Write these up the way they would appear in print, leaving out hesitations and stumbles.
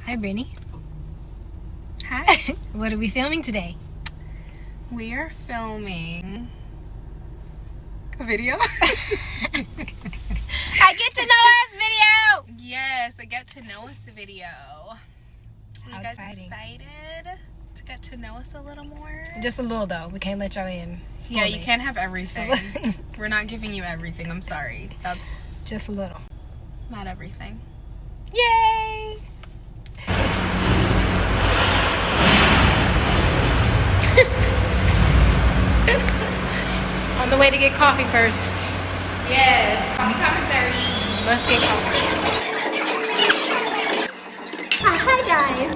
Hi, Brittany. Hi. What are we filming today? We are filming a video. I get to know us video. Yes, a get to know us video. Are you guys exciting. excited to get to know us a little more? Just a little though. We can't let y'all in. Yeah, you fully. can't have everything. Just We're not giving you everything. I'm sorry. That's Just a little. not everything. Yay! On the way to get coffee first. Yes, coffee commentary. Let's get coffee. Hi guys.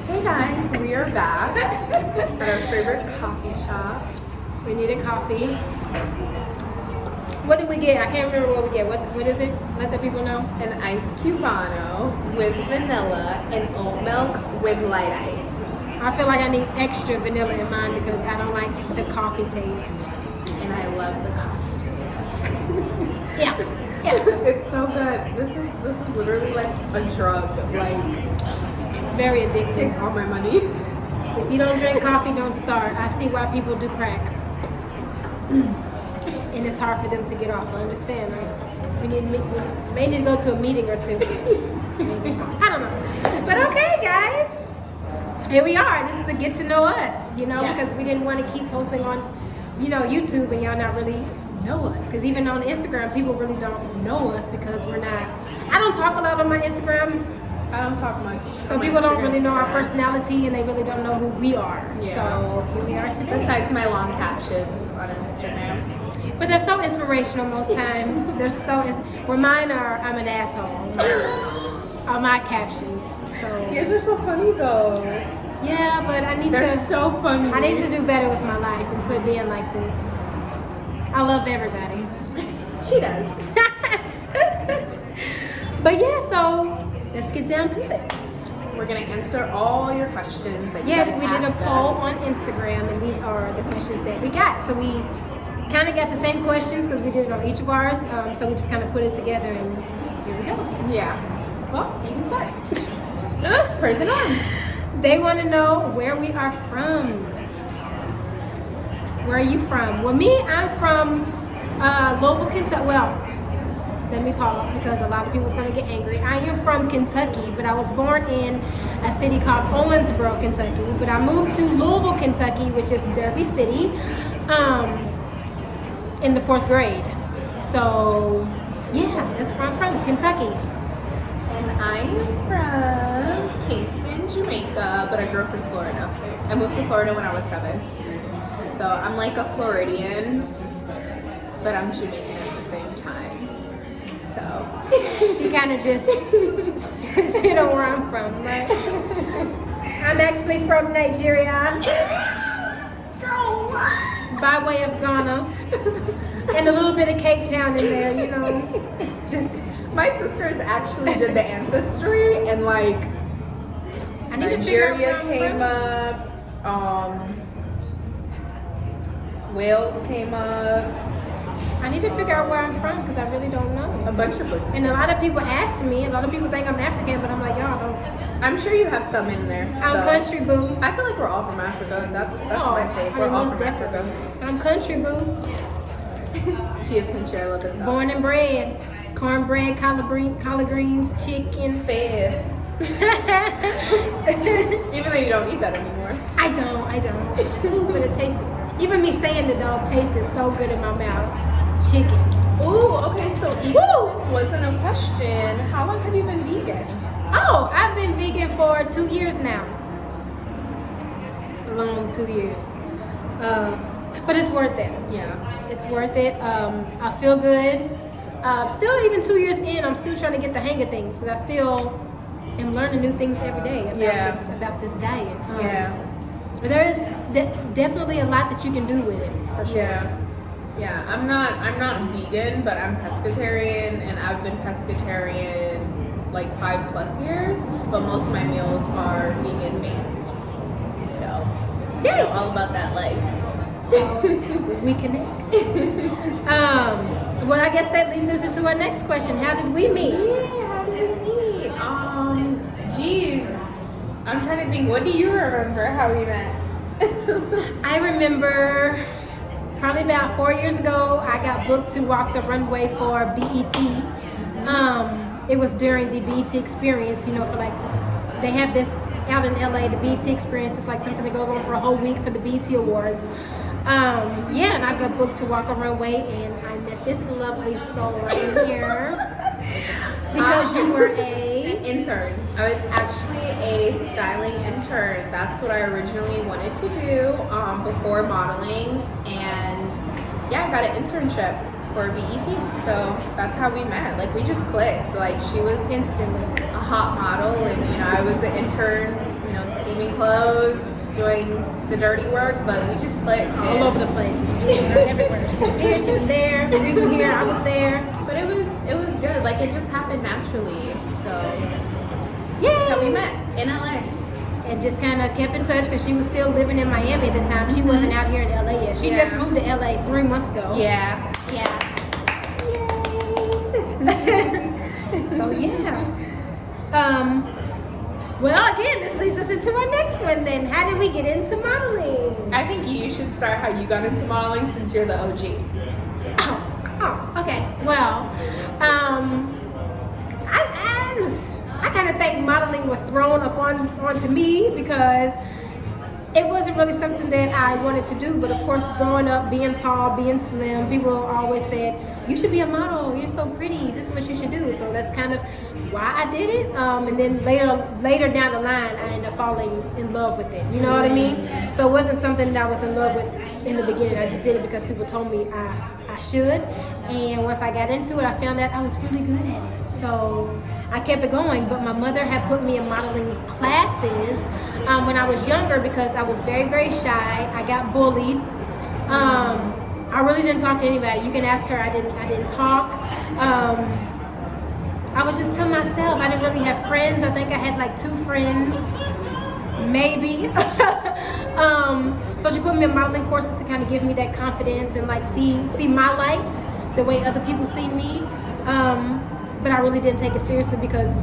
Hey guys, we are back at our favorite coffee shop. We needed coffee. What did we get? I can't remember what we get. What is it? Let the people know. An iced cubano with vanilla and oat milk with light ice. I feel like I need extra vanilla in mine because I don't like the coffee taste. And I love the coffee taste. Yeah. It's so good. This is literally like a drug. Like, It's very it takes addictive. all my money. If you don't drink coffee, don't start. I see why people do crack. And it's hard for them to get off. I understand, right? We may need to go to a meeting or two. Maybe. I don't know. But okay, guys. Here we are. This is a get to know us, Yes. because we didn't want to keep posting on, YouTube and y'all not really know us. Because even on Instagram, people really don't know us because we're not. I don't talk a lot on my Instagram. I don't talk much. So on my people don't Instagram really know our either. personality and they really don't know who we are. Yeah. So here we are today. Besides my long captions on Instagram. But they're so inspirational most times. Where mine are, I'm an asshole. Are my captions. So Yours are so funny though. yeah, but They're so funny. I need to do better with my life and quit being like this. I love everybody. She does. But yeah, so let's get down to it. We're gonna answer all your questions that you Yes, guys we did a asked poll us. on Instagram, and these are the questions that we got. So we kind of got the same questions because we did it on each of ours. So we just kind of put it together, and here we go. Yeah. Well, you can start. Per the norm. They want to know where we are from. Where are you from? Well, I'm from Louisville, Kentucky. Well, let me pause because a lot of people's going to get angry. I am from Kentucky, but I was born in a city called Owensboro, Kentucky. But I moved to Louisville, Kentucky, which is Derby City, in the 4th grade. So, yeah, that's where I'm from, Kentucky. And I'm from Kingston, Jamaica, but I grew up in Florida. I moved to Florida when I was 7. So I'm like a Floridian, but I'm Jamaican at the same time. So She kind of just, you know where I'm from, right? I'm actually from Nigeria, girl, what? by way of Ghana, and a little bit of Cape Town in there, Just, My sisters actually did the ancestry, and like I need to figure out Nigeria where I'm came from. up, Wales came up, I need to figure out where I'm from because I really don't know. a bunch of places. And a lot of people ask me, a lot of people think I'm African, but I'm like, y'all don't. I'm sure you have some in there. I'm so. country boo. I feel like we're all from Africa. That's Oh, my take. I We're mean, all most from definitely. Africa. I'm country boo. She is country. I love it though. Born and bred. Cornbread, collard greens, chicken. Fed. Even though you don't eat that anymore. I don't. Ooh, but it tastes. Even me saying the dog tasted so good in my mouth. Chicken. Ooh, okay, so even though this wasn't a question, how long have you been vegan? Oh, I've been vegan for 2 years now. A long 2 years. But it's worth it. Yeah. It's worth it. I feel good. Still, even 2 years in, I'm still trying to get the hang of things because I still am learning new things every day about this diet. But there is definitely a lot that you can do with it, for sure. Yeah, I'm not vegan, but I'm pescatarian, and I've been pescatarian like 5+ years, but most of my meals are vegan based. So, yeah, all about that life. So we connect. Well, I guess that leads us into our next question. How did we meet? Yeah, how did we meet? Geez, I'm trying to think, what do you remember how we met? I remember probably about 4 years ago, I got booked to walk the runway for BET. It was during the BET experience, you know, for like, they have this out in LA, the BET experience. It's like something that goes on for a whole week for the BET Awards. Yeah, and I got booked to walk a runway, and I met this lovely soul right here. Because you were a intern. I was actually a styling intern. That's what I originally wanted to do before modeling, and yeah, I got an internship for BET. So that's how we met. Like, we just clicked. Like, she was instantly a hot model, and you know, I was the intern. You know, steaming clothes, doing the dirty work, but we just clicked all over the place. Just everywhere. She was here, she was there. We were here, I was there. But it was good. Like, it just happened naturally. So yeah, that's how we met in LA. And just kind of kept in touch because she was still living in Miami at the time. She wasn't out here in LA yet. She just moved to LA 3 months ago. Yeah. So yeah. Well, again, this leads us into our next one then. How did we get into modeling? I think you should start how you got into modeling since you're the OG. Oh, okay. Well, I kind of think modeling was thrown onto me because it wasn't really something that I wanted to do. But of course, growing up, being tall, being slim, people always said, you should be a model, you're so pretty, this is what you should do. So that's kind of why I did it. And then later down the line, I ended up falling in love with it. You know what I mean? So it wasn't something that I was in love with in the beginning. I just did it because people told me I should. And once I got into it, I found out I was really good at it. So I kept it going. But my mother had put me in modeling classes when I was younger because I was very, very shy. I got bullied. I really didn't talk to anybody. You can ask her. I didn't talk. I was just to myself. I didn't really have friends. I think I had like 2 friends, maybe. So she put me in modeling courses to kind of give me that confidence and like see my light the way other people see me. But I really didn't take it seriously because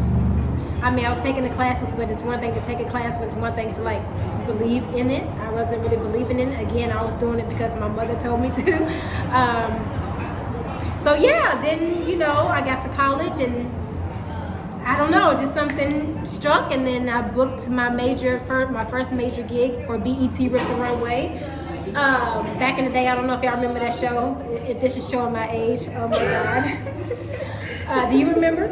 I mean, I was taking the classes, but it's one thing to take a class, but it's one thing to like believe in it. I wasn't really believing in it. Again, I was doing it because my mother told me to. So yeah, then, you know, I got to college and I don't know, just something struck, and then I booked my first major gig for BET Rip the Runway. Back in the day, I don't know if y'all remember that show. If this is showing my age, oh my God. Do you remember?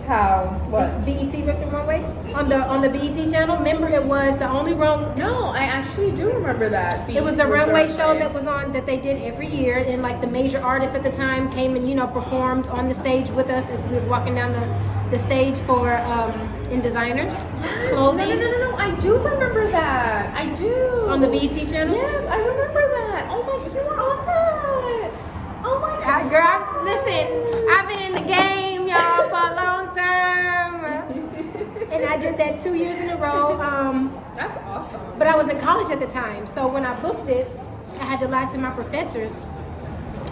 How? What? BET Rip the Runway on the BET channel. Remember, it was the only run. No, I actually do remember that. It was a runway show that was on that they did every year, and like the major artists at the time came and, you know, performed on the stage with us as we was walking down the stage for in designers clothing. No, I do remember that. I do. On the BET channel? Yes, I remember that. Oh my, you were on that. Oh my God. Girl, listen, I've been in the game, y'all, for a long time. And I did that 2 years in a row. That's awesome. But I was in college at the time, so when I booked it, I had to lie to my professors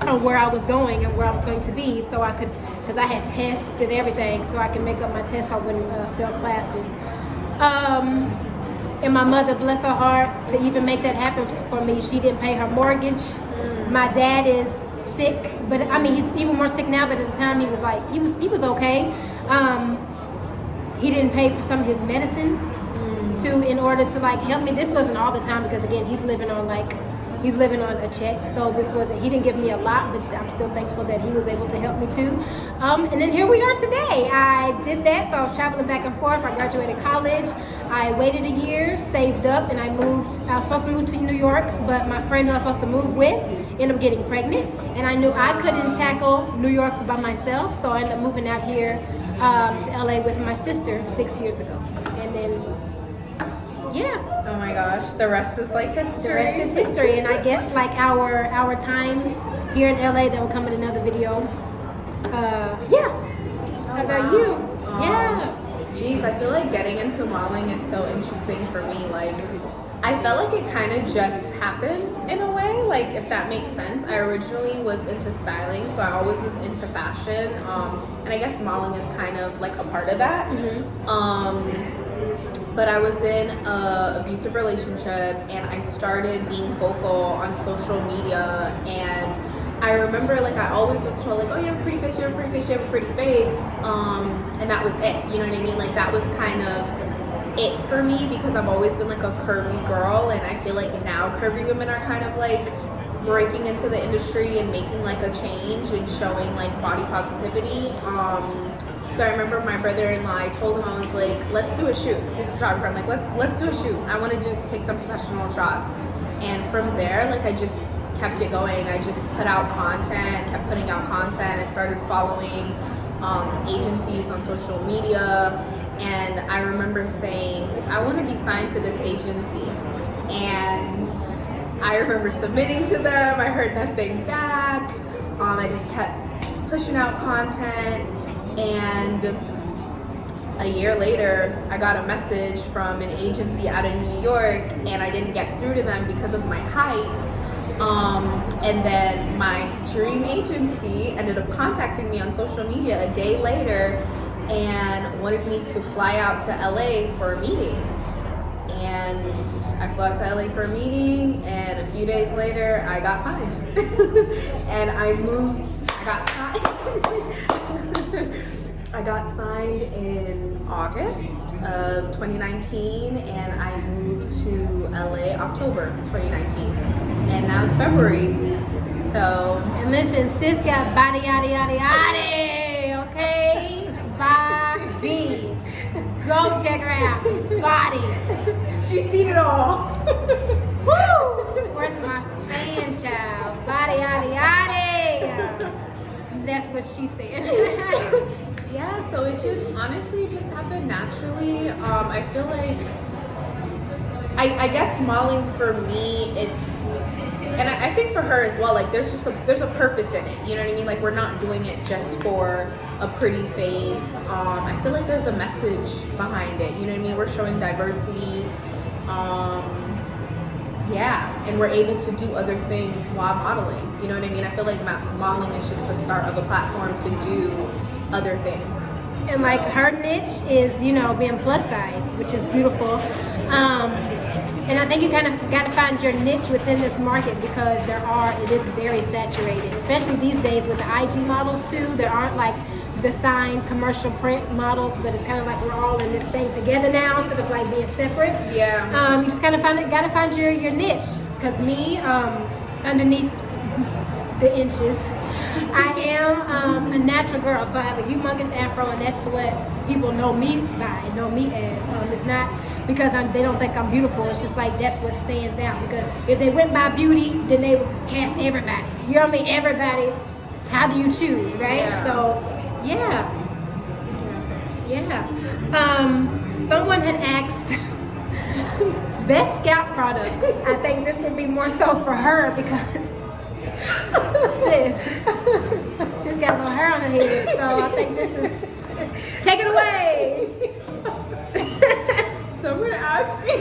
on where I was going and where I was going to be, so I could, because I had tests and everything, so I could make up my tests so I wouldn't fail classes. And my mother, bless her heart, to even make that happen for me, she didn't pay her mortgage. My dad is sick, but I mean, he's even more sick now, but at the time he was like, he was okay. He didn't pay for some of his medicine in order to like help me. This wasn't all the time because again, he's living on a check, so he didn't give me a lot, but I'm still thankful that he was able to help me too. And then here we are today. I did that, so I was traveling back and forth. I graduated college. I waited a year, saved up, and I moved. I was supposed to move to New York, but my friend who I was supposed to move with ended up getting pregnant, and I knew I couldn't tackle New York by myself, so I ended up moving out here to LA with my sister 6 years ago. And then yeah. Oh my gosh, the rest is like history. The rest is history, and I guess like our time here in LA, that will come in another video. Yeah. How about you? Yeah. Geez, I feel like getting into modeling is so interesting for me. Like, I felt like it kind of just happened in a way, like, if that makes sense. I originally was into styling, so I always was into fashion, and I guess modeling is kind of like a part of that. but I was in an abusive relationship, and I started being vocal on social media. And I remember, like, I always was told, like, oh, you have a pretty face, you have a pretty face, you have a pretty face, and that was it. You know what I mean? Like, that was kind of it for me, because I've always been like a curvy girl, and I feel like now curvy women are kind of like breaking into the industry and making like a change and showing like body positivity. So I remember my brother-in-law, I told him, I was like, let's do a shoot. He's a photographer. I'm like, let's do a shoot. I want to take some professional shots. And from there, like, I just kept it going. I just put out content, kept putting out content. I started following agencies on social media. And I remember saying, I want to be signed to this agency. And I remember submitting to them. I heard nothing back. I just kept pushing out content. And a year later, I got a message from an agency out of New York, and I didn't get through to them because of my height. And then my dream agency ended up contacting me on social media a day later and wanted me to fly out to LA for a meeting. And I flew out to LA for a meeting, and a few days later, I got signed. And I got signed. I got signed in August of 2019, and I moved to LA October 2019. And now it's February. So. And listen, sis got body, yada, yada, yada, okay? Body. Go check her out. Body. She's seen it all. Woo! Where's my fan child? Body, yada, yada. That's what she said. Yeah, so it just honestly just happened naturally. I feel like I guess modeling for me, and I think for her as well, like there's a purpose in it. You know what I mean? Like, we're not doing it just for a pretty face. I feel like there's a message behind it. You know what I mean? We're showing diversity. Yeah, and we're able to do other things while modeling. You know what I mean? I feel like modeling is just the start of a platform to do other things. And like, her niche is, you know, being plus size, which is beautiful. And I think you kind of got to find your niche within this market, because it is very saturated, especially these days with the IG models too. There aren't like the signed commercial print models, but it's kind of like we're all in this thing together now instead of like being separate. Yeah. You just kind of gotta find your niche. Because me, underneath the inches, I am a natural girl, so I have a humongous afro, and that's what people know me as. It's not because they don't think I'm beautiful. It's just like that's what stands out. Because if they went by beauty, then they would cast everybody. You know what I mean? Everybody. How do you choose, right? Yeah. So, yeah. Someone had asked best scalp products. I think this would be more so for her, because sis got a little hair on her head, so I think this is, take it away. Someone asked me.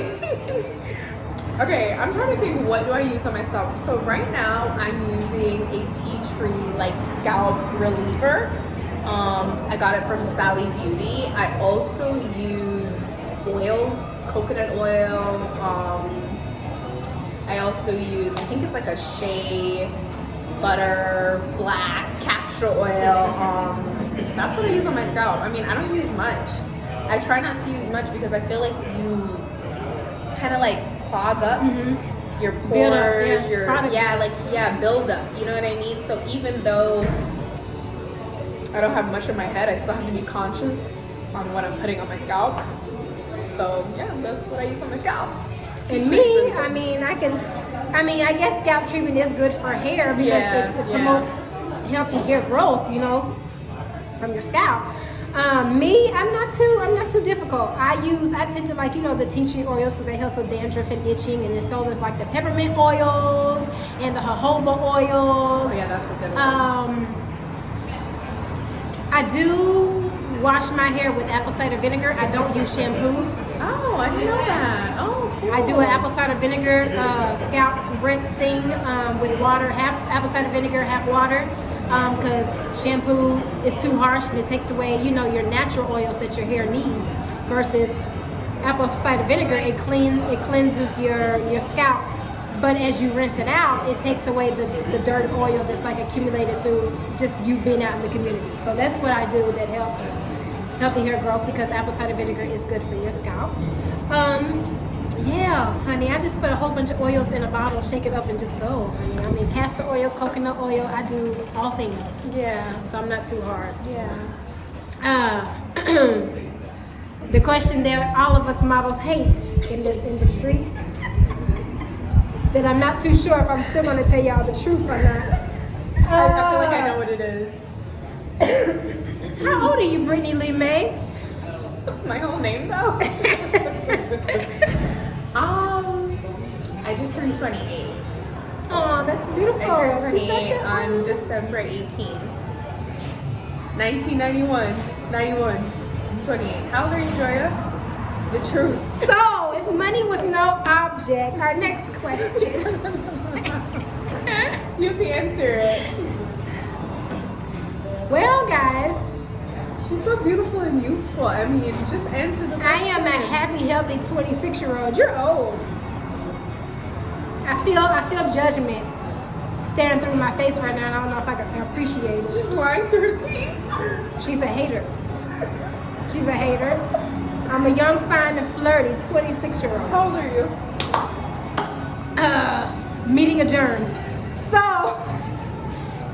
Okay, I'm trying to think, what do I use on my scalp? So right now I'm using a tea tree like scalp reliever. I got it from Sally Beauty. I also use oils, coconut oil. I also use, I think it's like a shea butter, black castor oil. That's what I use on my scalp. I mean, I don't use much. I try not to use much because I feel like you kind of like clog up your pores, build up. You know what I mean? So even though I don't have much in my head, I still have to be conscious on what I'm putting on my scalp. So yeah, that's what I use on my scalp. And me, I guess scalp treatment is good for hair because it promotes healthy hair growth, you know, from your scalp. Me, I'm not too difficult. I tend to like, you know, the tea tree oils because it helps with dandruff and itching, and there's always like the peppermint oils and the jojoba oils. Oh yeah, that's a good one. I do wash my hair with apple cider vinegar. I don't use shampoo. Oh, I didn't know that. Oh, cool. I do an apple cider vinegar scalp rinse thing with water, half apple cider vinegar, half water, because shampoo is too harsh and it takes away, you know, your natural oils that your hair needs versus apple cider vinegar, it cleanses your scalp. But as you rinse it out, it takes away the dirt oil that's like accumulated through just you being out in the community. So that's what I do that helps healthy hair growth, because apple cider vinegar is good for your scalp. Yeah, honey, I just put a whole bunch of oils in a bottle, shake it up, and just go, honey. I mean, castor oil, coconut oil, I do all things. Yeah. So I'm not too hard. Yeah. The question that all of us models hate in this industry, that I'm not too sure if I'm still going to tell y'all the truth or not. I feel like I know what it is. How old are you, Brittany-Leigh May? My whole name though? I just turned 28. Oh, that's beautiful. I turned She's such 28 a- on December 18th. 1991. 91. 28. How old are you, Joia? The truth. So, if money was no object, our next question. You have to answer it. Well, guys, She's so beautiful and youthful. I mean, just answer the question. I am a happy, healthy 26-year-old. You're old. I feel judgment staring through my face right now, and I don't know if I can appreciate it. She's lying through her teeth. She's a hater. She's a hater. I'm a young, fine, and flirty 26-year-old. How old are you? Meeting adjourned. So,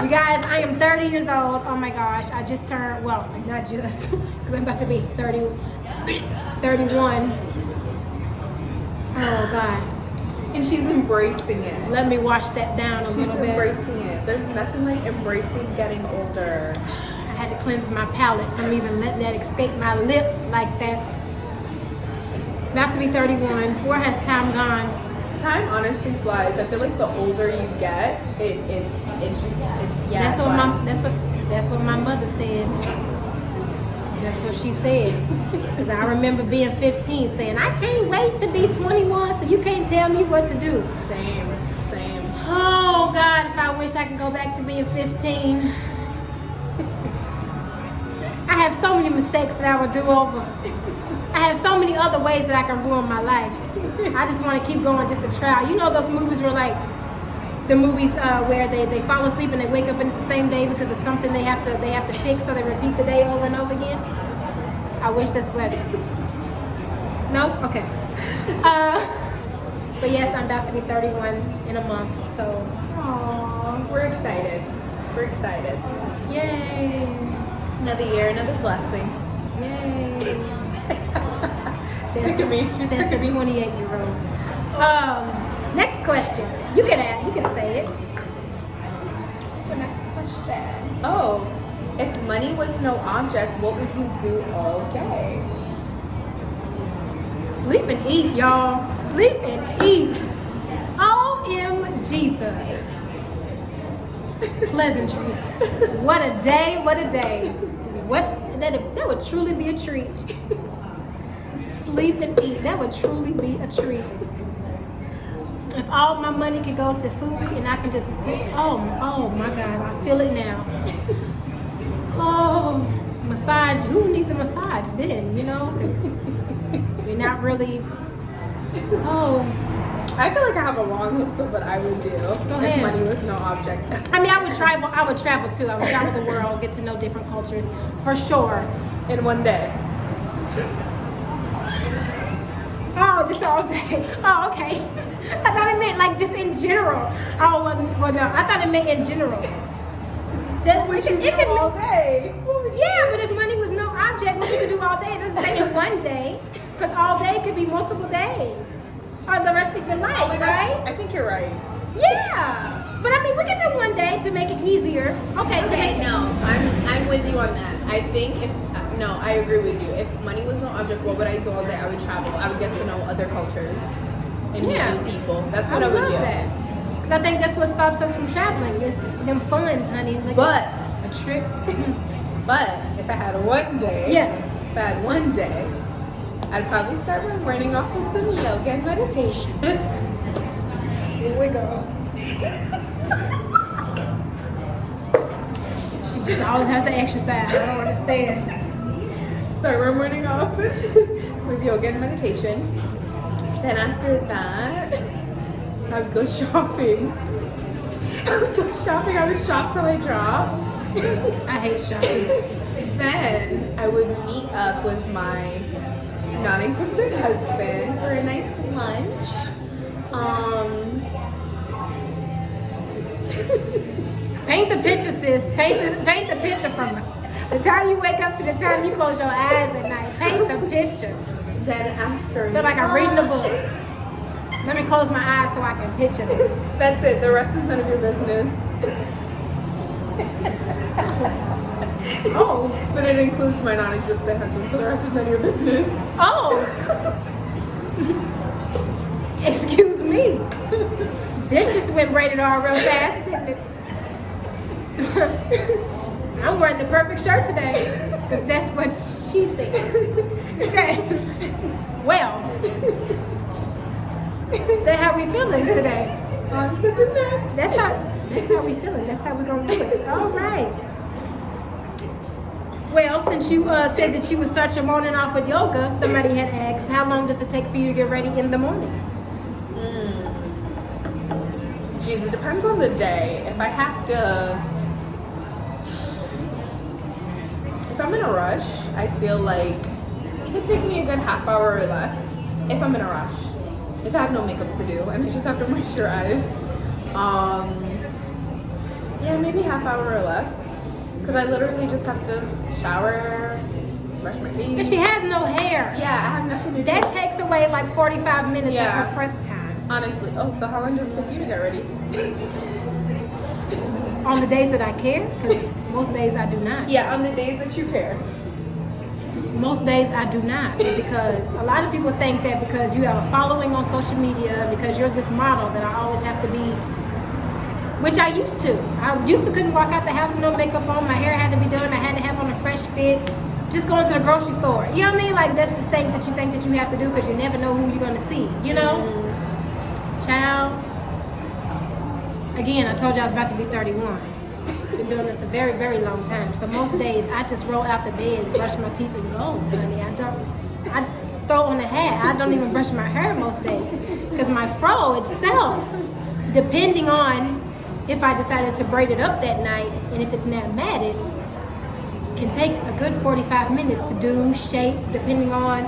you guys, I am 30 years old. Oh my gosh, I just turned, well, not just, because I'm about to be 31. Oh God. And she's embracing it. Let me wash that down a She's little bit. embracing it. There's nothing like embracing getting older. I had to cleanse my palate from even letting that escape my lips like that. About to be 31. Where has time gone? Time honestly flies. I feel like the older you get, it That's what flies. that's what my mother said. That's what she said. Because I remember being 15 saying, I can't wait to be 21 so you can't tell me what to do. Same. Oh God, if I wish I could go back to being 15. I have so many mistakes that I would do over. I have so many other ways that I can ruin my life. I just want to keep going just to try. You know those movies where like, the movies where they fall asleep and they wake up and it's the same day because it's something they have to fix, so they repeat the day over and over again. I wish that's what. No? Okay. But yes, I'm about to be 31 in a month, so. Aww, we're excited. Yay. Another year, another blessing. Yay. Sick of me. She's Says sick the of me. 28-year-old. Next question. You can say it. What's the next question? Oh, if money was no object, what would you do all day? Sleep and eat, y'all. Sleep and eat. O.M. Jesus. Pleasantries. What a day, what a day. That would truly be a treat. Sleep and eat. That would truly be a treat. If all my money could go to food and I can just sleep. Oh my God, I feel it now. Oh, massage. Who needs a massage then, you know? You're not really, I feel like I have a long list of what I would do ahead. if money was no object. I mean, I would travel too. I would travel the world, get to know different cultures, for sure. In one day. Oh, just all day. Oh, okay. I thought it meant like just in general. Oh, well no, I thought it meant in general. That What would you do all day? Yeah, but if money was no object, what you could do all day? It doesn't say in one day, because all day could be multiple days, or the rest of your life, right? I think you're right. Yeah, but I mean, we could do one day to make it easier. Okay, No, I'm with you on that. I think I agree with you. If money was no object, what would I do all day? I would travel. I would get to know other cultures and meet new people. That's what I would do. Because I think that's what stops us from traveling, is them funds, honey. Like But a trip. But if I had one day, I'd probably start my morning off with some yoga and meditation. Here we go. She just always has to exercise. I don't understand. Start my morning off with with yoga and meditation. Then after that, I would go shopping. I would shop till I drop. I hate shopping. Then I would meet up with my non-existent husband for a nice lunch. Paint the picture, sis. Paint the picture from us. The time you wake up to the time you close your eyes at night. Paint the picture. Then after I feel like I'm reading a book. Let me close my eyes so I can picture this. That's it. The rest is none of your business. Oh. But it includes my non-existent husband, so the rest is none of your business. Oh. Excuse me. This just went braided all real fast, didn't it? I'm wearing the perfect shirt today because that's what she said. Okay. Well, so how we feeling today? On to the next. That's how we feeling. That's how we're gonna do it. All right. Well, since you said that you would start your morning off with yoga, somebody had asked, how long does it take for you to get ready in the morning? Geez, it depends on the day. If I'm in a rush, I feel like it could take me a good half hour or less. If I'm in a rush. If I have no makeup to do and I just have to moisturize. Yeah, maybe half hour or less. Because I literally just have to shower, brush my teeth. And she has no hair. Yeah, I have nothing to do. That takes away like 45 minutes Yeah. of her prep time. Honestly. Oh, so how long does it take you to get ready? On the days that I care, because most days I do not. Yeah, on the days that you care. Most days I do not, because a lot of people think that because you have a following on social media, because you're this model, that I always have to be, which I used to. I used to couldn't walk out the house with no makeup on. My hair had to be done. I had to have on a fresh fit. Just going to the grocery store. You know what I mean? Like, that's just things that you think that you have to do because you never know who you're going to see. You know? Child. Again, I told you I was about to be 31. Been doing this a very, very long time. So most days I just roll out the bed, brush my teeth, and go. Honey, I throw on a hat. I don't even brush my hair most days because my fro itself, depending on if I decided to braid it up that night and if it's not matted, can take a good 45 minutes to do, shape, depending on.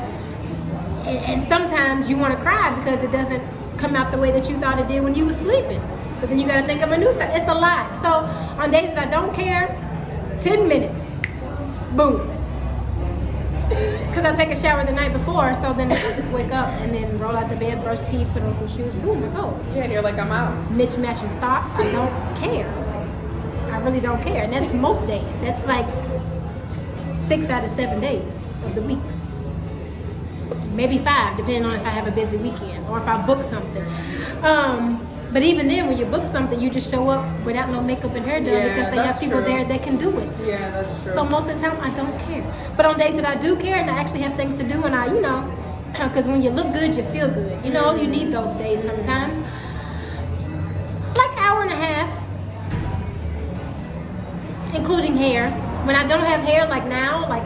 And sometimes you want to cry because it doesn't come out the way that you thought it did when you were sleeping. So then you got to think of a new style. It's a lot. So on days that I don't care, 10 minutes, boom. Because I take a shower the night before, so then I just wake up and then roll out the bed, brush teeth, put on some shoes, boom, I go. Yeah, and you're like, I'm out. Matching socks, I don't care. I really don't care. And that's most days. That's like 6 out of 7 days of the week. Maybe 5, depending on if I have a busy weekend or if I book something. But even then, when you book something, you just show up without no makeup and hair done because they have people there that can do it. Yeah, that's true. So most of the time, I don't care. But on days that I do care and I actually have things to do and I, because when you look good, you feel good. You know, you need those days sometimes. Like an hour and a half, including hair. When I don't have hair, like now, like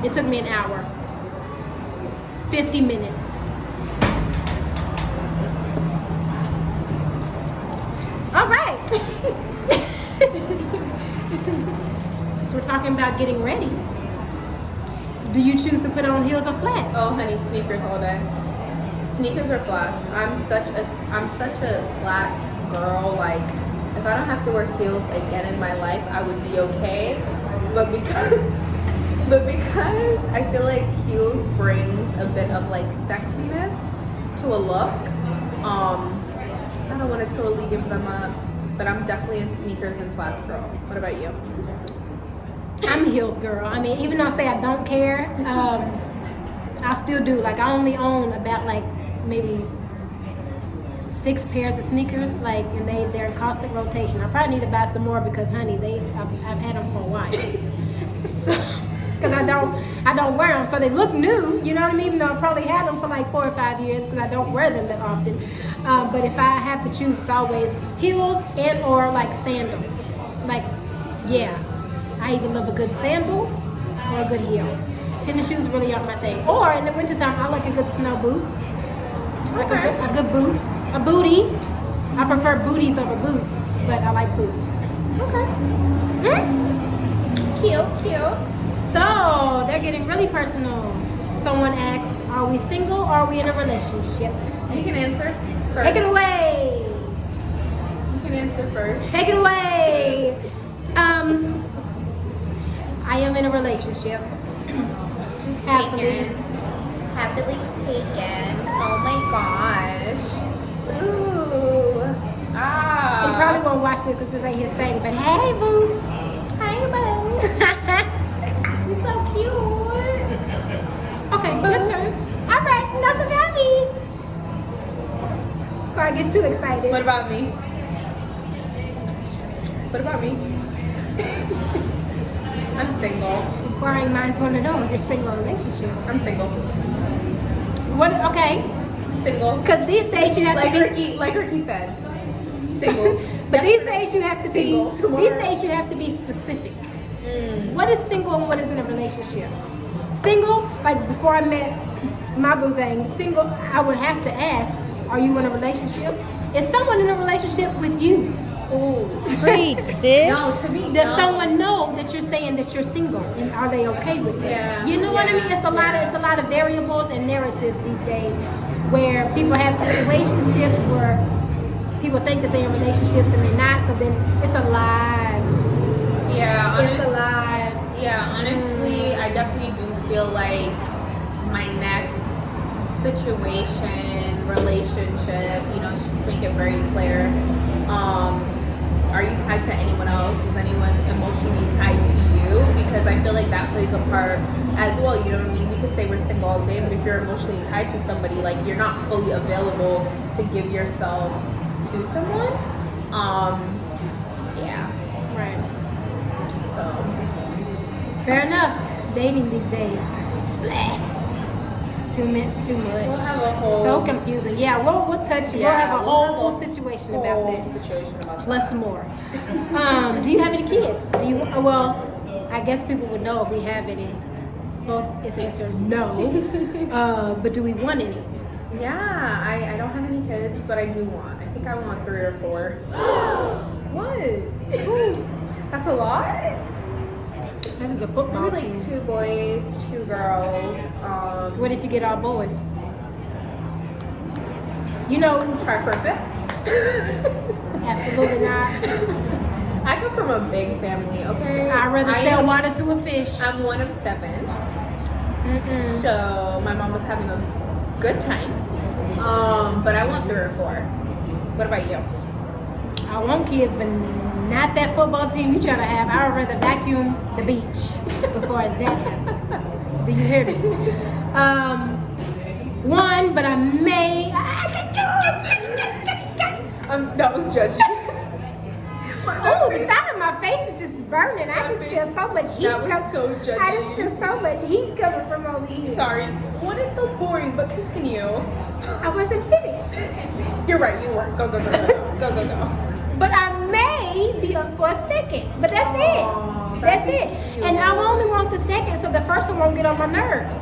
it took me an hour. 50 minutes. All right. Since we're talking about getting ready, do you choose to put on heels or flats? Oh, honey, sneakers all day. Sneakers or flats. I'm such a flats girl. Like, if I don't have to wear heels again in my life, I would be okay. But because I feel like heels brings a bit of like sexiness to a look. I don't want to totally give them up, but I'm definitely a sneakers and flats girl. What about you? I'm a heels girl. I mean, even though I say I don't care, I still do. Like, I only own about like maybe 6 pairs of sneakers, like, and they're in constant rotation. I probably need to buy some more because, honey, I've had them for a while. So, because I don't wear them, so they look new. You know what I mean? Even though I probably had them for like 4 or 5 years because I don't wear them that often. But if I have to choose, it's always heels and or like sandals. Like, yeah, I either love a good sandal or a good heel. Tennis shoes really aren't my thing. Or in the wintertime, I like a good snow boot. Like a good boot. A booty. I prefer booties over boots, but I like boots. Okay. Cute. So, they're getting really personal. Someone asks, are we single or are we in a relationship? You can answer first. Take it away. You can answer first. Take it away. I am in a relationship. She's Happily. Happily taken. Oh my gosh. Ooh. Ah. He probably won't watch this because this ain't his thing, but hey, boo. Hey, boo. You're so cute. Okay, your turn. All right, enough about me. Before I get too excited. What about me? What about me? I'm single. Inquiring minds want to know if you're single or relationship. I'm single. What? Okay. Single. Because these days you have Like to be. Ricky said. Single. But these Yesterday, days you have to single. be. Tomorrow. These days you have to be specific. What is single and what is in a relationship? Single, like before I met my boo thing, single, I would have to ask, are you in a relationship? Is someone in a relationship with you? Ooh. Preach, sis. No, to me. Does no. someone know that you're saying that you're single, and are they okay with that? Yeah, You know what I mean? yeah, It's a lot of variables and narratives these days, where people have situationships where people think that they're in relationships and they're not. So then it's a lie. Yeah, It's a lie. Yeah, honestly, I definitely do feel like my next situation, relationship, just make it very clear. Are you tied to anyone else? Is anyone emotionally tied to you? Because I feel like that plays a part as well. You know what I mean? We could say we're single all day, but if you're emotionally tied to somebody, like you're not fully available to give yourself to someone. Yeah. Right. So. Fair enough. Dating these days. Bleh. It's too much. We'll have a whole. So confusing. Yeah, we'll touch it. Yeah, we'll have a we'll have whole a situation about whole this. situation about Plus some more. Do you have any kids? Do you? Well, I guess people would know if we have any. Well, it's answer no. But do we want any? Yeah, I don't have any kids, but I do want. I think I want 3 or 4. What? That's a lot? That is a football Maybe team. like 2 boys, 2 girls. What if you get all boys? Try for a 5th? Absolutely not. I come from a big family, okay? I'd rather sell water to a fish. I'm one of 7. So my mom was having a good time. But I want 3 or 4. What about you? I want kids, but not that football team you try to have. I would rather vacuum the beach before that happens. Do you hear me? 1, but I may. That was judgy. Oh, the side of my face is just burning. I just feel so much heat. That was so judgy. I just feel so much heat coming from over here. Sorry. One is so boring, but continue. I wasn't finished. You're right, you weren't. Go. Go. But I may be up for a second. But that's it. That's it. Cute. And I only want the second, so the first one won't get on my nerves.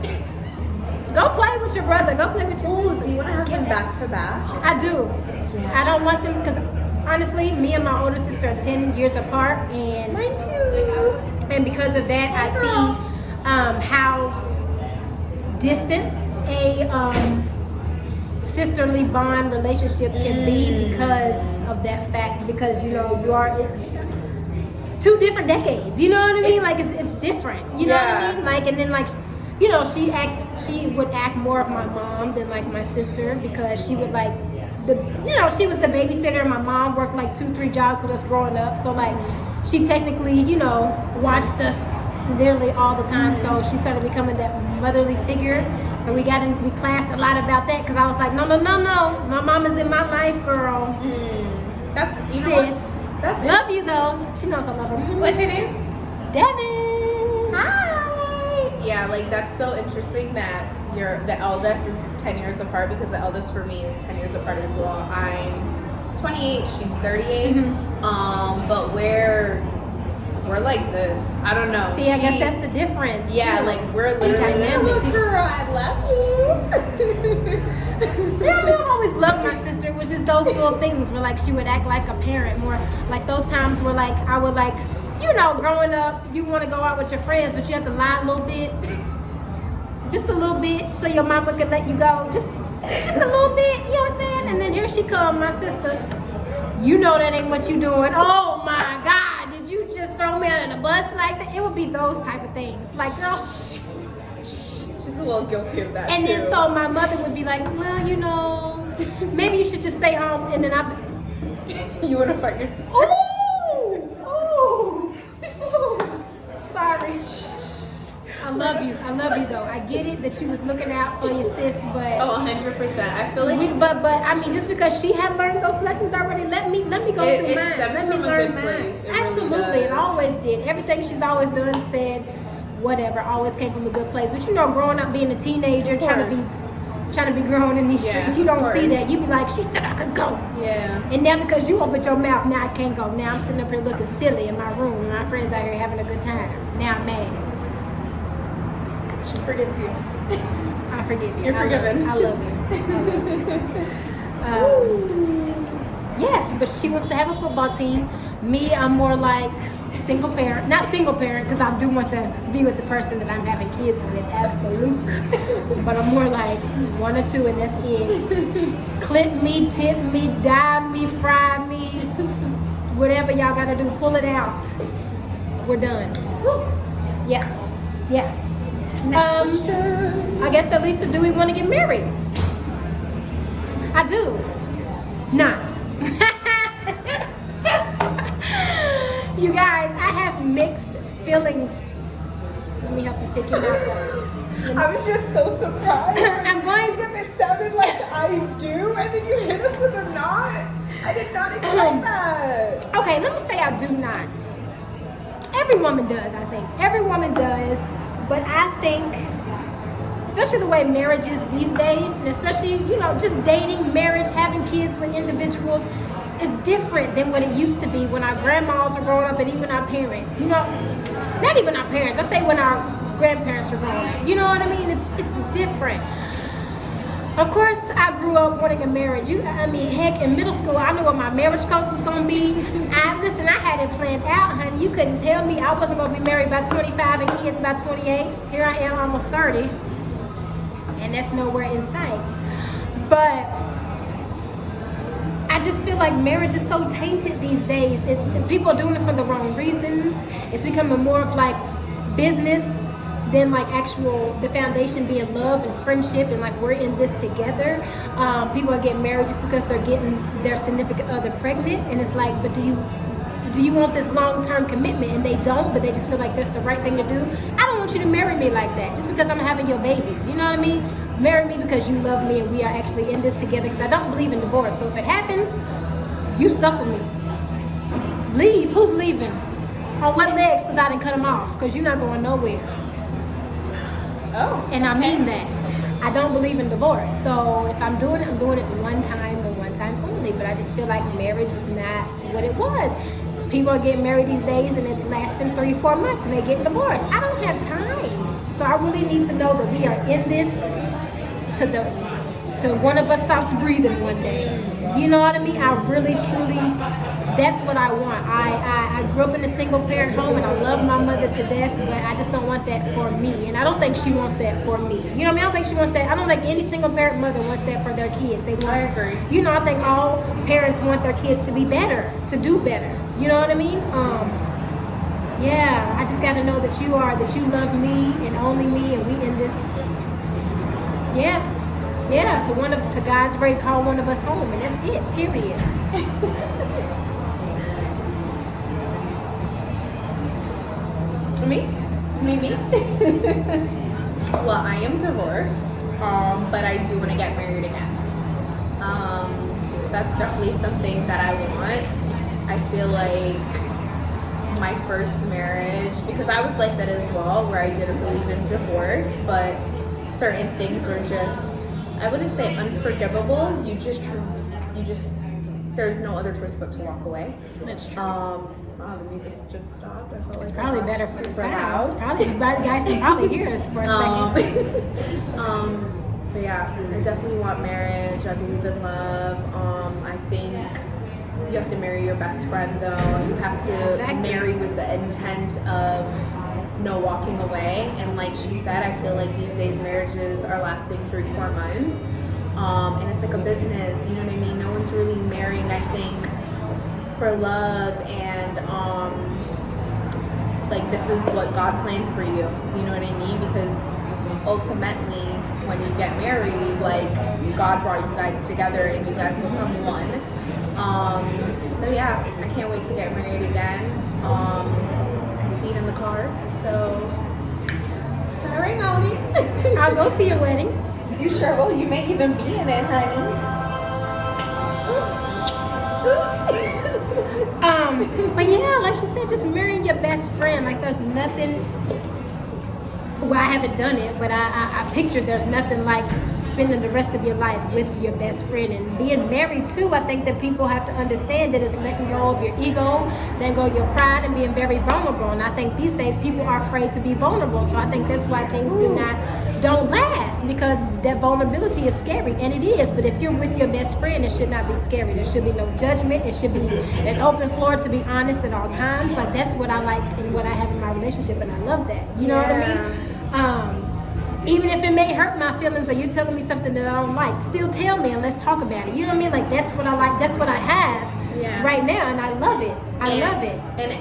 Go play with your brother. Go play with your sister. Do you want to have them back to back? I do. Yeah. I don't want them because honestly, me and my older sister are 10 years apart, and Mine too. And because of that, I see how distant a sisterly bond relationship can be because of that fact. Because you are 2 different decades. You know what I mean? Like it's different. You know what I mean? Like, and then like, she would act more of my mom than like my sister, because she would like she was the babysitter. My mom worked like 2-3 jobs with us growing up, so like she technically watched us literally all the time. So she started becoming that motherly figure. So we clashed a lot about that, because I was like, no, my mom is in my life, girl. That's Sis. What? That's Love you though. She knows I love her. What's your name? Devin. Hi. Yeah, like that's so interesting that the eldest is 10 years apart, because the eldest for me is 10 years apart as well. I'm 28, she's 38. But we're we're like this. I don't know. See, I guess that's the difference. Yeah, too. like we're literally dynamic. this. Girl, I love you. Yeah, I've always loved my sister. It was just those little things where like she would act like a parent, more like those times where like I would like, you know, growing up, you want to go out with your friends, but you have to lie a little bit, just a little bit, so your mama can let you go, just a little bit. You know what I'm saying? And then here she come, my sister. You know that ain't what you doing. Oh my God, did you just throw me under the bus like that? It would be those type of things. Like, girl, shh. She's a little guilty of that And too. then so my mother would be like, well, you know, maybe you should just stay home. And then You want to fight your sister? ooh, sorry. I love you though. I get it that you was looking out for your sis, but Oh, 100%. I feel like but I mean, just because she had learned those lessons already, let me go through mine. stems Let me from a learn good mine. place. It really Absolutely, it does. always did. Everything she's always done, said, whatever, always came from a good place. But you know, growing up, being a teenager, trying to be grown in these Yeah, streets, you don't of see course. that. You be like, she said I could go. Yeah. And now because you opened your mouth, now I can't go. Now I'm sitting up here looking silly in my room, and my friends out here having a good time. Now I'm mad. She forgives you. I forgive you. You're forgiven. I love you. Yes, but she wants to have a football team. Me, I'm more like single parent. Not single parent, because I do want to be with the person that I'm having kids with, absolutely. But I'm more like 1 or 2 and that's it. Clip me, tip me, dye me, fry me, whatever y'all gotta do, pull it out. We're done. Yeah, yeah. I guess at least do we want to get married? I do. Not. You guys, I have mixed feelings. Let me help you pick your mouth up. I was just so surprised. I'm going because it sounded like I do, and then you hit us with a not. I did not expect that. Okay, let me say I do not. Every woman does, I think. Every woman does. But I think, especially the way marriage is these days, and especially, you know, just dating, marriage, having kids with individuals, is different than what it used to be when our grandmas were growing up and even our parents. You know, not even our parents. I say when our grandparents were growing up. You know what I mean? It's different. Of course, I grew up wanting a marriage. Heck, in middle school, I knew what my marriage cost was going to be. I had it planned out, honey. You couldn't tell me I wasn't going to be married by 25 and kids by 28. Here I am, almost 30. And that's nowhere in sight. But I just feel like marriage is so tainted these days. People are doing it for the wrong reasons. It's becoming more of like business than like the foundation being love and friendship and like we're in this together. People are getting married just because they're getting their significant other pregnant, and it's like, but do you want this long-term commitment? And they don't, but they just feel like that's the right thing to do. I don't want you to marry me like that just because I'm having your babies. You know what I mean? Marry me because you love me and we are actually in this together, because I don't believe in divorce. So if it happens, you stuck with me. Leave. Who's leaving? On what legs? Because I didn't cut them off, because you're not going nowhere. Oh. And I mean that. I don't believe in divorce. So if I'm doing it one time and one time only. But I just feel like marriage is not what it was. People are getting married these days and it's lasting 3-4 months and they get divorced. I don't have time. So I really need to know that we are in this till one of us stops breathing one day. You know what I mean? I really, truly, that's what I want. I grew up in a single parent home and I love my mother to death, but I just don't want that for me. And I don't think she wants that for me. You know what I mean? I don't think she wants that. I don't think any single parent mother wants that for their kids. I agree. You know, I think all parents want their kids to be better, to do better. You know what I mean? Yeah, I just got to know that you love me and only me, and we in this. Yeah, to God's ready to call one of us home, and that's it. Period. Me? Well, I am divorced, but I do want to get married again. That's definitely something that I want. I feel like my first marriage, because I was like that as well, where I didn't believe in divorce, but certain things were just, I wouldn't say unforgivable. You just, there's no other choice but to walk away. That's true. Wow, the music just stopped. I felt like It's probably it got better for the super sound. loud. It's probably, you guys can probably hear us for a second. But yeah, I definitely want marriage. I believe in love. I think you have to marry your best friend though. You have to Exactly. marry with the intent of no walking away. And like she said, I feel like these days marriages are lasting 3-4 months. And it's like a business, you know what I mean? No one's really marrying, I think, for love and like this is what God planned for you. You know what I mean? Because ultimately, when you get married, like God brought you guys together and you guys become one. So yeah, I can't wait to get married again. I see it in the cards, so put a ring on it. I'll go to your wedding. You sure will. You may even be in it, honey. But yeah, like she said, just marrying your best friend. Like there's nothing. Well, I haven't done it, but I picture there's nothing like spending the rest of your life with your best friend and being married too. I think that people have to understand that it's letting go of your ego, letting go of your pride, and being very vulnerable. And I think these days people are afraid to be vulnerable. So I think that's why things don't last, because that vulnerability is scary, and it is. But if you're with your best friend, it should not be scary. There should be no judgment. It should be an open floor to be honest at all times. Like that's what I like and what I have in my relationship, and I love that. You know what I mean? Even if it may hurt my feelings or you're telling me something that I don't like, still tell me and let's talk about it. You know what I mean? Like that's what I like. That's what I have right now, and I love it. I love it. And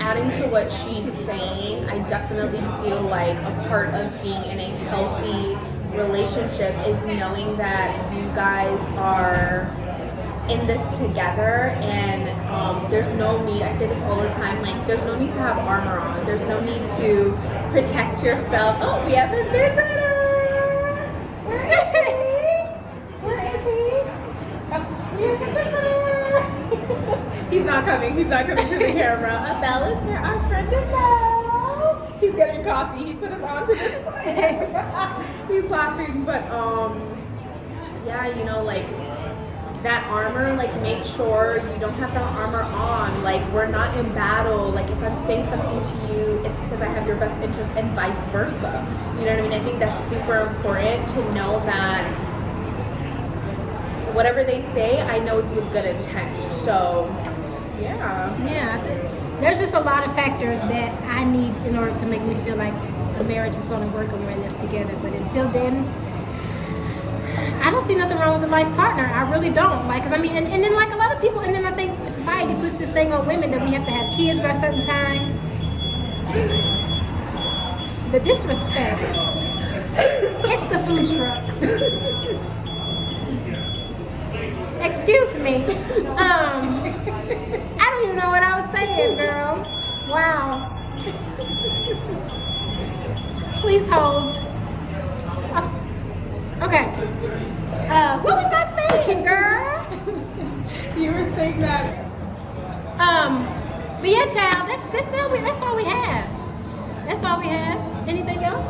adding to what she's saying, I definitely feel like a part of being in a healthy relationship is knowing that you guys are in this together, and there's no need, I say this all the time, like there's no need to have armor on. There's no need to protect yourself. Oh, we have a visitor. Where is he? Where is he? Oh, we have a visitor. He's not coming to the camera. Belle is there, our friend of Belle. He's getting coffee. He put us onto this place. He's laughing, but yeah, you know, like that armor, like make sure you don't have that armor on. Like we're not in battle. Like if I'm saying something to you, it's because I have your best interest, and vice versa. You know what I mean? I think that's super important to know that whatever they say, I know it's with good intent. So Yeah, there's just a lot of factors that I need in order to make me feel like a marriage is going to work and we're in this together. But until then, I don't see nothing wrong with a life partner. I really don't. Like, cause I mean, and then like a lot of people, and then I think society puts this thing on women that we have to have kids by a certain time. The disrespect. It's the food truck. Excuse me. I don't even know what I was saying, girl. Wow. Please hold. Okay. What was I saying, girl? you were saying that. But yeah, child, that's all we have. That's all we have. Anything else?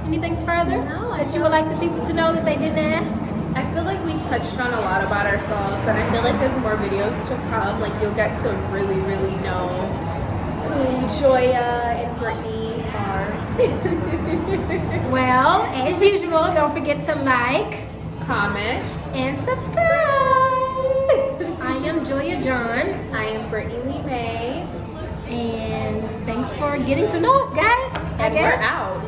Anything further that you would like the people to know that they didn't ask? I feel like we touched on a lot about ourselves, and I feel like there's more videos to come. Like you'll get to really, really know who Joia and Brittany are. Well, as usual, don't forget to like, comment, and subscribe. I am Joia John. I am Brittany-Leigh. And thanks for getting to know us, guys. And we're out.